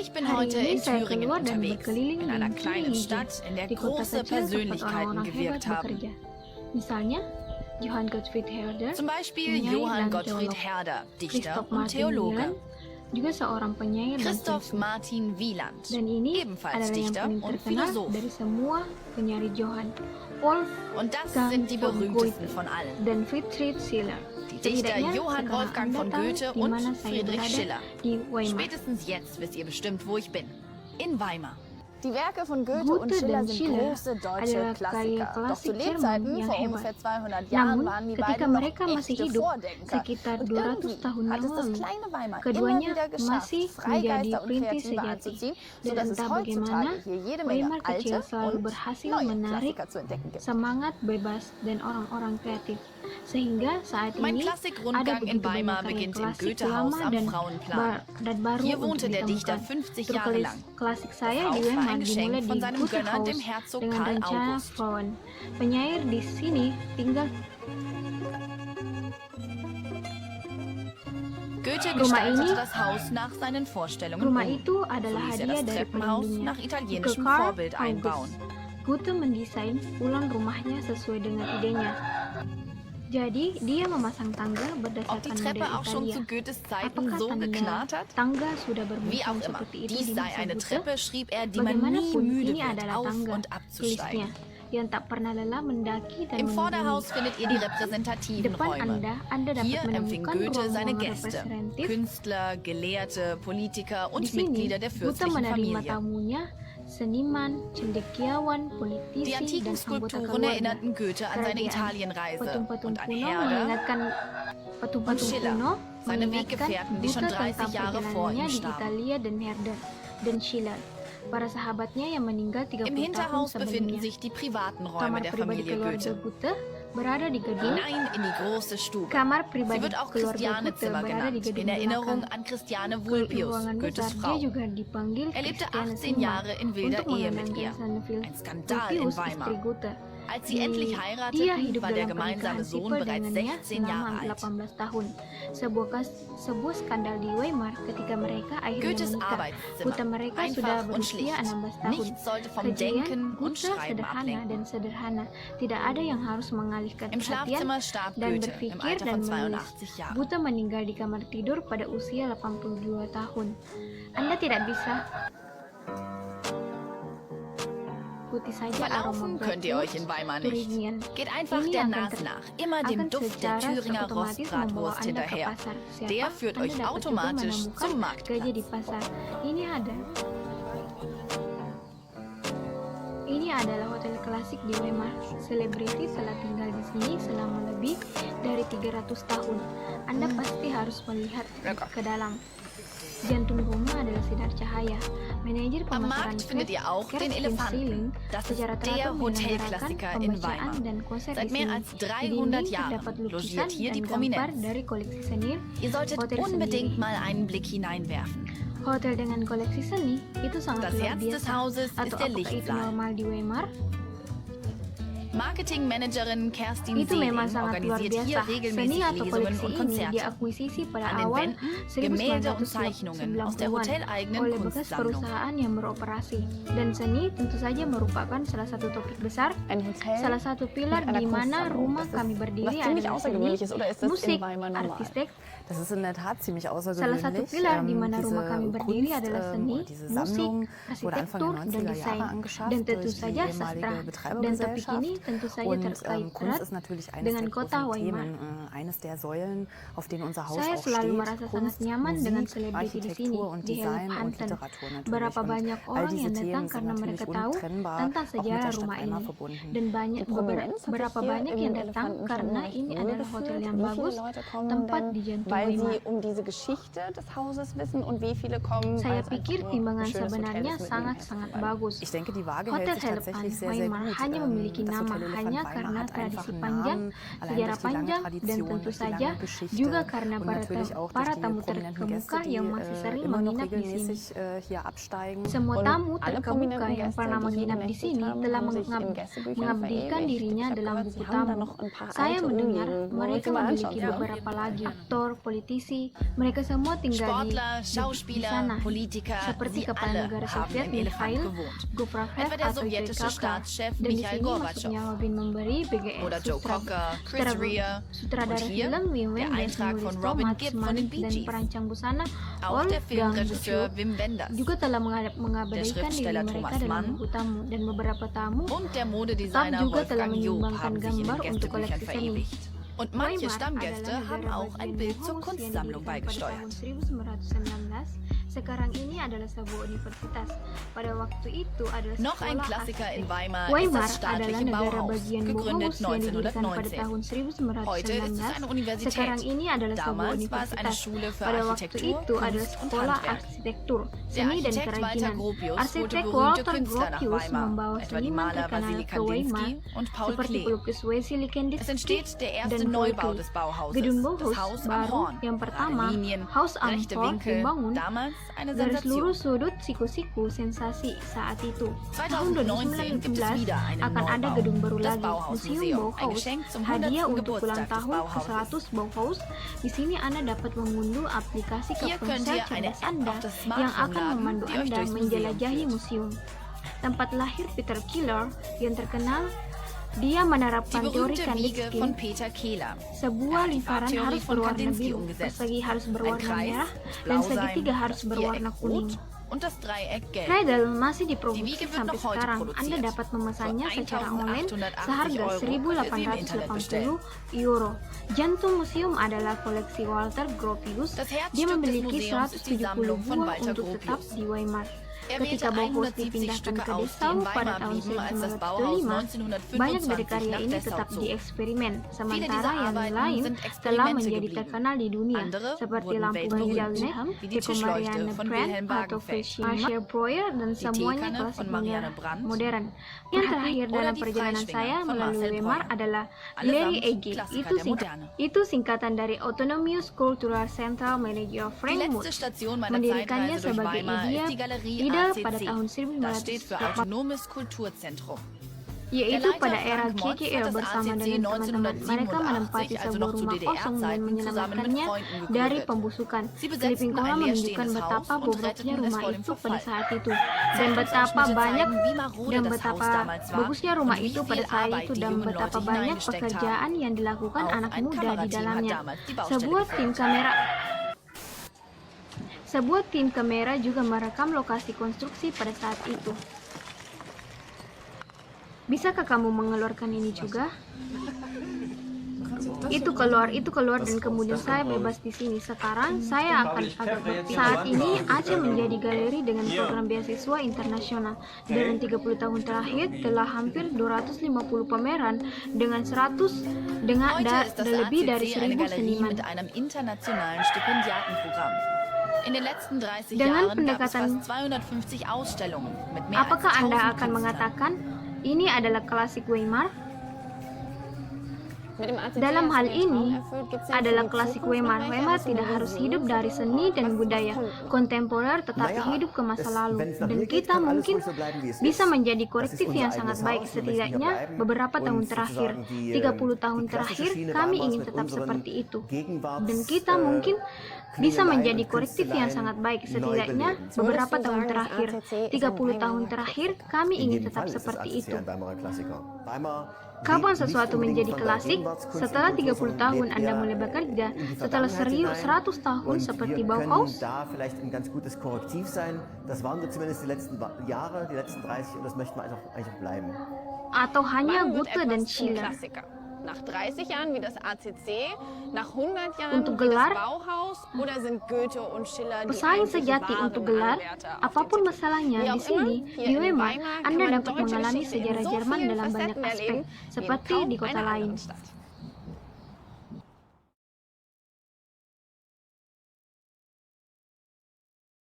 Ich bin Hari heute ini in saya Thüringen keluar dan unterwegs, berkeliling in einer di kleinen Thüringen, Stadt, in der di kota große kecil tempat Persönlichkeiten orang-orang gewirkt hebat haben. bekerja. Misalnya, Johann Gottfried Herder, Zum Beispiel penyair Johann dan Gottfried teolog. Herder, Dichter Christoph und Martin Theologe. Wieland, juga seorang penyair dan Christoph filsuf. Martin Wieland, Dan ini ebenfalls adalah yang Dichter paling und terkenal Philosoph. dari semua penyair Johann, Und das Wolfgang sind die von berühmtesten Goethe von allen. dan Friedrich Schiller. Die Dichter Setidaknya Johann sekarang Wolfgang Anda von tahu Goethe di und mana saya Friedrich berada Schiller. di Weimar. Spätestens jetzt wisst ihr bestimmt, wo ich bin. In Weimar. Die Werke von Goethe und Schiller dan sind Schiller große deutsche adalah karya Klassiker. Doch zu klasik Jerman Lebzeiten yang vor hebat. ungefähr 200 Jahren Namun, waren die ketika beiden noch mereka masih echte hidup Vordenker. sekitar Und 200 irgendwie tahun hat yang es das lalu, kleine Weimar immer keduanya wieder geschafft, masih menjadi Freigeister und perintis Kreative sejati. anzuziehen, Dan sodass es entah bagaimana, heutzutage hier jede Menge Weimar kecil alte selalu und berhasil neue menarik Klassiker zu entdecken gibt. semangat bebas dan orang-orang kreatif. Sehingga saat Mein ini ada Klassikrundgang in begitu banyak Weimar karya beginnt im klasik Goethehaus lama am dan Frauenplan. baru Hier untuk wohnte der Dichter ditemukan. 50 Tur Jahre lang. klasik saya Das di Haus war Weimar ein Geschenk dimulai von di seinem Goethe Gönner, House dem Herzog dengan Karl rencana August. Frauen. Penyair di sini tinggal. Goethe Rumah gestaltete ini- das Haus nach seinen Vorstellungen Rumah um. itu So adalah ließ er hadiah das dari Treppenhaus pelindungnya, nach italienischem Karl Vorbild einbauen. August. Goethe mendesain ulang rumahnya sesuai dengan idenya. Jadi, dia memasang tangga Ob die berdasarkan Treppe model auch schon Italia. zu Goethes Zeiten Apakah so tanda geknarrt hat? tangga sudah Wie berbentuk auch immer, seperti itu dies di sei masa eine Goethe? Treppe, schrieb er, die man nie Bagaimanapun, müde ini wird, adalah auf tangga, und abzusteigen. tulisnya, yang tak pernah lelah mendaki dan Im menuruni. Vorderhaus findet ihr die repräsentativen Depan Räume. Anda dapat Hier empfing menemukan Goethe seine ruang-ruang Gäste, representatif. Künstler, Gelehrte, Politiker Di und sini, Mitglieder der Goethe fürstlichen menerima Familie. tamunya, seniman, cendekiawan, politisi, Die antiken dan anggota Skulpturen keluarga. erinnerten Goethe an seine Kerajaan. Italienreise Patung-patung und an kuno Herder mengingatkan und patung-patung Schiller, kuno seine mengingatkan Weggefährten, die schon Goethe 30 tentang Jahre vor perjalanannya ihm di starben. Italia dan Herder dan Schiller, para sahabatnya yang meninggal 30 Im tahun Hinterhaus befinden sebelumnya. sich die privaten Räume Kamar der pribadi Familie keluarga Goethe. Goethe berada di gedung. Hinein in die große Stube. Kamar Sie pribadi wird auch keluarga Goethe Christianezimmer berada di genannt, gedung in Erinnerung belakang. an Christiane Ke Vulpius, ruangan Goethes besar, dia Frau. juga dipanggil Er lebte Christiane 18 Zimmer Jahre in wilder untuk Ehe mit ihr. mengamankan Ein Skandal in Vulpius, Weimar. istri Goethe. Als sie endlich Dia heirateten, hidup war der dalam gemeinsame pernikahan Sohn sipil bereits dengannya 16 Jahre selama alt. 18 tahun. Sebuah skandal di Weimar ketika mereka akhirnya Goethes menikah. Arbeitszimmer, Putra mereka sudah einfach und berusia schlicht. 16 tahun. Nichts sollte vom Kajian Denken und Goethe Schreiben sederhana ablenken. dan sederhana. Tidak ada yang harus mengalihkan Im perhatian Schlafzimmer starb dan Goethe im berpikir Alter dan von menulis. 82 Jahren. Goethe meninggal di kamar tidur pada usia 82 tahun. Anda tidak bisa ikuti saja Verlaufen aroma könnt ihr euch in Weimar nicht. Thuringian. Geht einfach Ini der akan Nase nach, immer dem akan Duft der secara Thüringer otomatis membawa Rostbratwurst Anda ke hinterher. pasar. Siapa? Der führt Anda euch dapat juga automatisch menemukan zum gajah Marktplatz. di pasar. Ini adalah hotel klasik di Weimar. Selebriti telah tinggal di sini selama lebih dari 300 tahun. Anda pasti harus melihat ke dalam. Jantung rumah adalah sinar cahaya. Manajer Am pemasaran Markt findet ihr auch den Elefanten. Das ist secara der teratur Hotelklassiker menyelenggarakan in pembacaan Weimar. dan konser Seit di mehr sini. als Di 300 dinding Jahren terdapat lukisan logiert hier dan die gambar Prominenz. dari koleksi seni Ihr solltet hotel unbedingt sendiri. mal einen Blick hineinwerfen. Hotel dengan koleksi seni itu sangat Das luar Herz des biasa. Hauses Atau ist der apakah itu Lichtsaal. normal di Weimar? Marketingmanagerin Kerstin Itu Seeling memang sangat luar organisiert hier biasa. Seni regelmäßig atau Lesungen koleksi und ini Konzerte. diakuisisi pada An den awal Wänden Gemälde und 1990-an Zeichnungen aus der hoteleigenen oleh bekas Kunstsammlung. perusahaan yang beroperasi. Dan seni tentu saja merupakan salah satu topik besar, Ein Hotel salah satu pilar mit einer di mana Kunstsammlung. rumah Das ist kami was berdiri ziemlich adalah seni, Außergewöhnliches, oder ist das in musik, Weimar normal? artistek. Das ist in der Tat ziemlich außergewöhnlich. Salah satu pilar di mana Diese rumah kami berdiri Kunst, adalah seni, oder diese Sammlung musik, wurde Anfang arsitektur, der dan 90er desain. Jahre angeschafft Dan tentu durch die saja ehemalige sastra. Dan topik Betreibergesellschaft. ini tentu saja Und terkait Kunst erat ist natürlich eines dengan der kota großen Weimar. Themen, eines der Säulen, auf denen unser Haus Saya auch selalu steht. merasa sangat Kunst, nyaman dengan Musik, selebriti di sini, Architektur und di Design und Helmhanten. Literatur natürlich. Berapa Und banyak all orang diese yang Themen datang sind karena mereka natürlich tahu untrennbar tentang auch mit sejarah der Stadt rumah Weimar ini. verbunden. Dan banyak Die Prominenz hat sich berapa hier banyak im yang datang Elefanten karena recht ini wohl adalah hotel gefühlt. yang Wie bagus, viele Leute kommen tempat denn, di jantung weil Weimar. sie um diese Geschichte des Hauses wissen, und wie viele kommen, Saya weil es pikir einfach nur timbangan ein schönes Hotel sebenarnya ist mit einem sangat-sangat Herzblatt. bagus. Ich denke, die Waage Hotel hält sich tatsächlich Helpan sehr, sehr Weimar gut. hanya memiliki Das nama nama Hotel hanya Elefant karena Weimar hat einfach tradisi einen panjang, Namen, allein sejarah durch die lange panjang, dan Tradition, tentu durch die saja lange Geschichte juga karena und para, natürlich auch para durch die tamu prominenten terkemuka Gäste, yang die masih sering immer noch menginap di sini. regelmäßig hier absteigen. Semua Und tamu alle terkemuka prominenten yang Gäste, pernah die hier menginap di genächtigt sini haben, telah haben sich in Gästebüchern mengabdikan verewigt. dirinya Ich habe dalam gehört, buku Sie haben da tamu. noch ein paar Saya alte mendengar rumliegen. Wollen wir mereka sie mal memiliki anschauen? beberapa lagi aktor, politisi, mereka semua tinggal Sportler, di Schauspieler, sana, Politiker, seperti sie kepala alle negara haben Soviet im Elefant Mikhail gewohnt. Gorbachev Etwa der atau sowjetische JKK. Staatschef Dan di Michail sini Gorbatschow. masuknya Robin memberi BGS Oder Joe Cocker, Chris Rea. sutradara Und hier film Wim der Wenders, Eintrag penulis von Tom Robin Matsman, Gibb von den Bee dan Gees. perancang busana Auch der Wolfgang Filmregisseur Buchuk Wim Wenders. juga telah mengabadikan diri Schriftsteller mereka Thomas dalam Mann buku tamu, dan beberapa tamu Und der tetap Modedesigner juga telah Wolfgang Job menyumbangkan haben sich in gambar den untuk Gästebüchern koleksi seni. verewigt. Und manche Weimar Stammgäste adalah haben negara auch ein bagian Bild zur Bauhaus yang Kunstsammlung didirikan pada beigesteuert. tahun 1919. Sekarang ini adalah sebuah universitas. Pada waktu itu adalah Noch ein sekolah Klassiker in arsitek. Weimar ist Weimar das adalah staatliche negara Bauhaus, bagian gegründet Bauhaus yang didirikan pada 1919. tahun Heute ist es eine 1919. Universität. Sekarang ini adalah sebuah Damals war es eine universitas. Schule für Pada waktu Architektur, itu adalah Kunst und sekolah Handwerk. arsitektur, Der seni dan Architekt Walter kerajinan. Gropius holte Arsitek berühmte Walter Künstler nach Gropius Weimar, membawa etwa die seniman Maler terkenal Wassily ke Weimar, Kandinsky und Paul seperti Klee. pelukis Wassily Es Kandinsky entsteht der erste dan Paul Neubau Klee. des Bauhauses, Gedung das Bauhaus Haus am baru Horn. yang Gerade pertama, Linien, Haus am rechte Horn, Winkel, dibangun damals eine dari seluruh Sensation. sudut siku-siku sensasi saat itu. 2019 gibt es 2019 wieder einen akan ada Neubau. gedung baru Das lagi, Bauhausmuseum, Museum ein Bauhaus, Geschenk zum 100. hadiah untuk ulang Geburtstag des tahun Bauhauses. ke-100 Bauhaus. Di sini Anda dapat mengunduh aplikasi ke Hier könnt ponsel ihr eine cerdas App Anda auf das yang Smartphone akan laden, memandu die euch Anda durchs Museum menjelajahi führt. museum. Tempat lahir Peter Keeler yang terkenal, dia Die menerapkan teori berühmte Wiege Kandinsky. von Peter Kehler. Sebuah die lingkaran Farbtheorie harus von berwarna Kandinsky biru, umgesetzt. persegi harus Ein berwarna Kreis merah, muss dan blau sein, segitiga harus das berwarna Viereck kuning. rot und das Dreieck gelb. Cradle masih Die diproduksi Wiege wird sampai noch heute sekarang. produziert. Anda dapat memesannya Für secara online 1.880 seharga Euro könnt ihr sie im Internet bestellen. €1.880. Jantung museum adalah koleksi Walter Gropius. Das Dia Herzstück des memiliki Museums ist die 170 Sammlung von buah Walter untuk tetap Gropius. di Weimar. Er Ketika wählte Bauhaus 170 dipindahkan Stücke ke aus, die Dessau in pada Weimar tahun blieben, als das Bauhaus 1925, banyak dari 1925 karya nach ini Dessau tetap zog. dieksperimen, sementara dieser yang Arbeiten lain sind telah Experimente menjadi geblieben. terkenal di dunia, Andere seperti wurden lampu weltberühmt, Wilhelm, wie die Tischleuchte Marianne von Brandt Wilhelm atau Wagenfeld, Marshall Breuer, dan semuanya Teekanne klasik von Marianne Brandt, modern. Yang terakhir oder dalam die perjalanan Freischwinger saya von melalui Marcel Weimar Breuer. adalah Allesamt Galerie EG. Klassiker der Moderne. Itu singkatan dari Autonomous Cultural Central Manager Die Frankfurt. letzte Station meiner Mendirikannya Zeitreise durch sebagai Weimar idea ist die Galerie ide pada ACC. tahun Das steht für 1980, Autonomes Kulturzentrum. yaitu Der Leiter pada era Frank Motz KKR hat das bersama ACC dengan teman-teman. Mereka 1987, menempati also sebuah noch zu rumah kosong dan DDR-Zeiten, zusammen mit menyelamatkannya Freunden dari gegründet. pembusukan. Sie besetzten Sleeping Cola ein menunjukkan leerstehendes betapa Haus und bobroknya retteten es rumah vor dem itu pada Verfall. saat itu, dan betapa Zeitungsausschnitte banyak zeigen, wie marode dan das Haus betapa damals war bagusnya rumah und wie itu pada viel saat Arbeit itu, die dan jungen betapa Leute banyak hineingesteckt pekerjaan yang dilakukan Auch anak ein muda di Kamerateam hat dalamnya. damals die Baustelle Sebuah tim kamera juga merekam lokasi konstruksi pada saat itu. Bisakah kamu mengeluarkan ini juga? Itu keluar dan kemudian saya bebas di sini. Sekarang saya akan agak berpikir. Saat ini Aceh menjadi galeri dengan program beasiswa internasional. Dalam 30 tahun terakhir telah hampir 250 pameran dengan Heute ist das lebih dari ACC eine 1000 Galerie seniman. mit einem internationalen Stipendiatenprogramm. In den letzten 30 Dengan Jahren gab es pendekatan- fast 250 Ausstellungen mit mehr Apakah als 1000 Anda akan Künstlern. mengatakan ini adalah klasik Weimar? Mit dem ACC Dalam hal hast du den ini Traum erfüllt. Gibt's denn adalah für die klasik Zukunft Weimar. noch welche? Weimar Hast du tidak eine harus Vision hidup dari für seni dan was budaya kommt? kontemporer, tetapi Naja, hidup ke masa lalu. wenn es nach Dan mir geht, kita kann alles mungkin ruhig so bleiben, wie es bisa ist. menjadi Das ist korektif unser yang eigenes sangat Haus, baik, wir möchten hier setidaknya bleiben beberapa tahun und terakhir. sozusagen die, 30 tahun die terakhir klassische Schiene kami Weimars ingin mit tetap unseren seperti itu. Gegenwarts- Dan kita mungkin bisa Knüngeleien menjadi und korektif yang Künsteleien sangat baik, neu setidaknya beleben. beberapa Würdest du tahun sagen, das terakhir. ACC ist 30 ein tahun Weimarer terakhir Klassiker? kami In ingin jedem tetap Fall ist das seperti ACC itu. ein Weimarer Klassiker. Weimar Kapan lebt nicht sesuatu unbedingt menjadi von der klasik? Gegenwartskunst Setelah und Kultur, 30 sondern tahun lebt Anda eher mulai bekerja, in die setelah Vergangenheit 100 tahun hinein. seperti Und wir Bauhaus, können da vielleicht ein ganz gutes Korrektiv sein. Das waren wir zumindest die letzten Jahre, die letzten 30, und das möchten wir eigentlich auch bleiben. atau hanya Wann wird Goethe dan etwas zum Schiller. Klassiker? Nach 30 Jahren wie das ACC, nach 100 Jahren Untuk wie das gelar, Bauhaus, oder sind Goethe und Schiller die Pesaing einzig sejati wahren untuk gelar, Anwärter auf den apapun Titel? masalahnya Wie di auch sini, immer, hier di in Weimar, Weimar Anda kann man dapat deutsche mengalami Geschichte in sejarah so Jerman vielen dalam banyak Facetten aspek, erleben, wie in seperti kaum di kota einer lain. anderen Stadt.